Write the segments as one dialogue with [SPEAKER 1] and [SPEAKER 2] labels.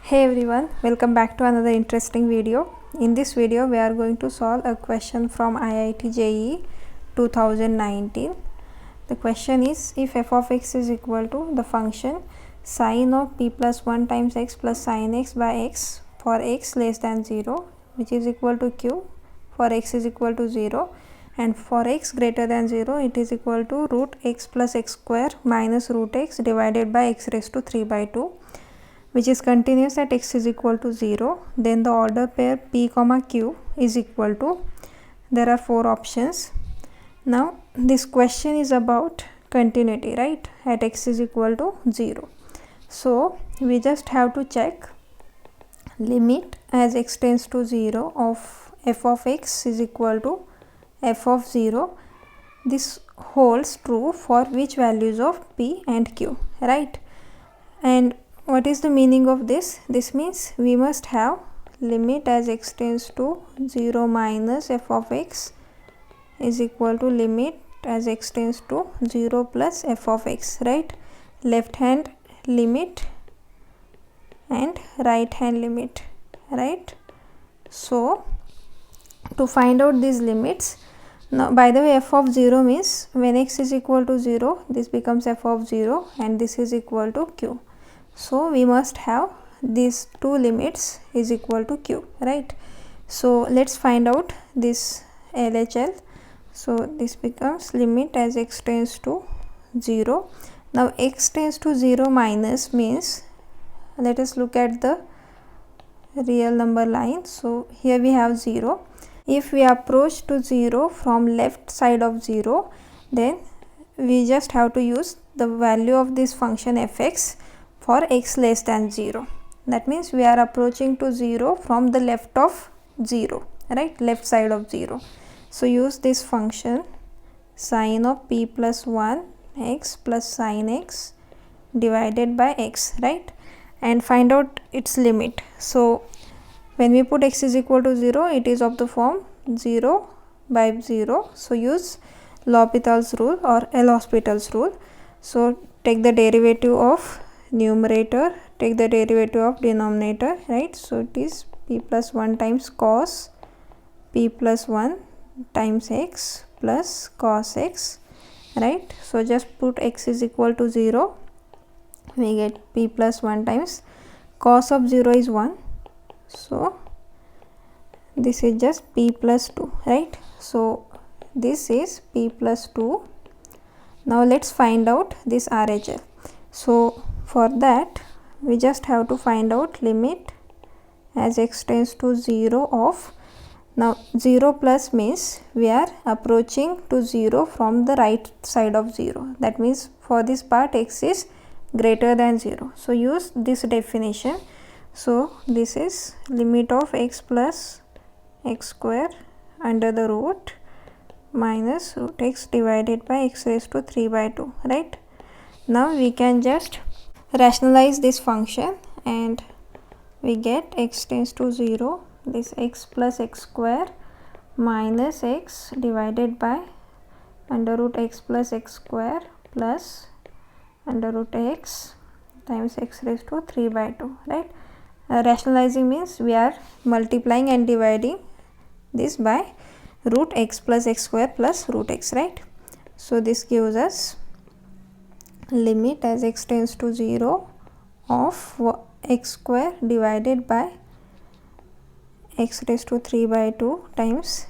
[SPEAKER 1] Hey everyone, welcome back to another interesting video. In this video we are going to solve a question from IIT JEE 2019. The question is, if f of x is equal to the function sine of p plus 1 times x plus sin x by x for x less than 0, which is equal to q for x is equal to 0, and for x greater than 0 it is equal to root x plus x square minus root x divided by x raised to 3 by 2, which is continuous at x is equal to 0, then the order pair p comma q is equal to, there are 4 options. Now this question is about continuity, right, at x is equal to 0. So we just have to check limit as x tends to 0 of f of x is equal to f of 0. This holds true for which values of p and q, right? And what is the meaning of this? This means we must have limit as x tends to 0 minus f of x is equal to limit as x tends to 0 plus f of x, right? Left hand limit and right hand limit, right? So to find out these limits, now by the way, f of 0 means when x is equal to 0, this becomes f of 0 and this is equal to q. So we must have these two limits is equal to q, right? So let's find out this LHL. So this becomes limit as x tends to 0. Now x tends to 0 minus means, let us look at the real number line. So here we have 0. If we approach to 0 from left side of 0, then we just have to use the value of this function fx for x less than 0. That means we are approaching to 0 from the left of 0, right, left side of 0. So use this function sine of p plus 1 x plus sin x divided by x, right, and find out its limit. So when we put x is equal to 0, it is of the form 0 by 0. So use L'Hopital's rule or L'Hospital's rule. So take the derivative of numerator, take the derivative of denominator, right? So it is p plus 1 times cos p plus 1 times x plus cos x, right? So just put x is equal to 0, we get p plus 1 times cos of 0 is 1, so this is just p plus 2, right? So this is p plus 2. Now let's find out this RHL. So for that we just have to find out limit as x tends to 0 of, now 0 plus means we are approaching to 0 from the right side of 0. That means for this part x is greater than 0. So use this definition. So this is limit of x plus x square under the root minus root x divided by x raised to 3 by 2, right? Now we can just rationalize this function and we get x tends to 0, this x plus x square minus x divided by under root x plus x square plus under root x times x raised to 3 by 2, right? Rationalizing means we are multiplying and dividing this by root x plus x square plus root x, right? So this gives us limit as x tends to 0 of x square divided by x raised to 3 by 2 times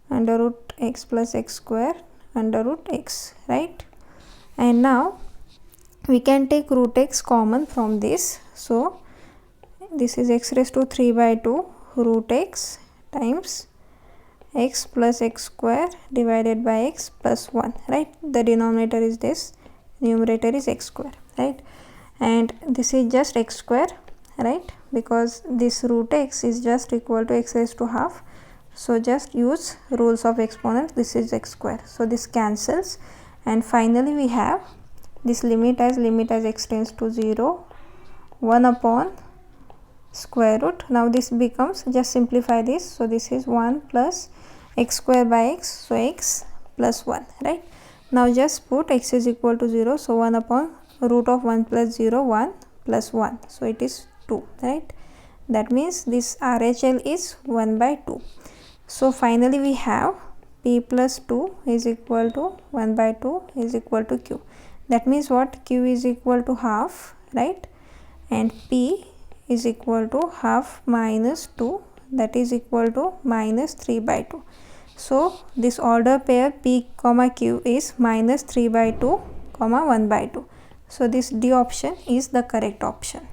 [SPEAKER 1] under root x plus x square under root x, right? And now we can take root x common from this. So this is x raised to 3 by 2 root x times x plus x square divided by x plus 1, right? The denominator is this, numerator is x square, right? And this is just x square, right, because this root x is just equal to x raised to half. So just use rules of exponents, this is x square, so this cancels, and finally we have this limit as x tends to 0 1 upon square root. Now this becomes, just simplify this, so this is 1 plus x square by x, so x plus 1, right? Now just put x is equal to 0, so 1 upon root of 1 plus 0, 1 plus 1, so it is 2, right? That means this RHL is 1 by 2. So finally we have P plus 2 is equal to 1 by 2 is equal to Q. That means what? Q is equal to half, right? And P is equal to half minus 2, that is equal to minus 3 by 2. So this order pair P comma Q is minus 3 by 2 comma 1 by 2. So this D option is the correct option.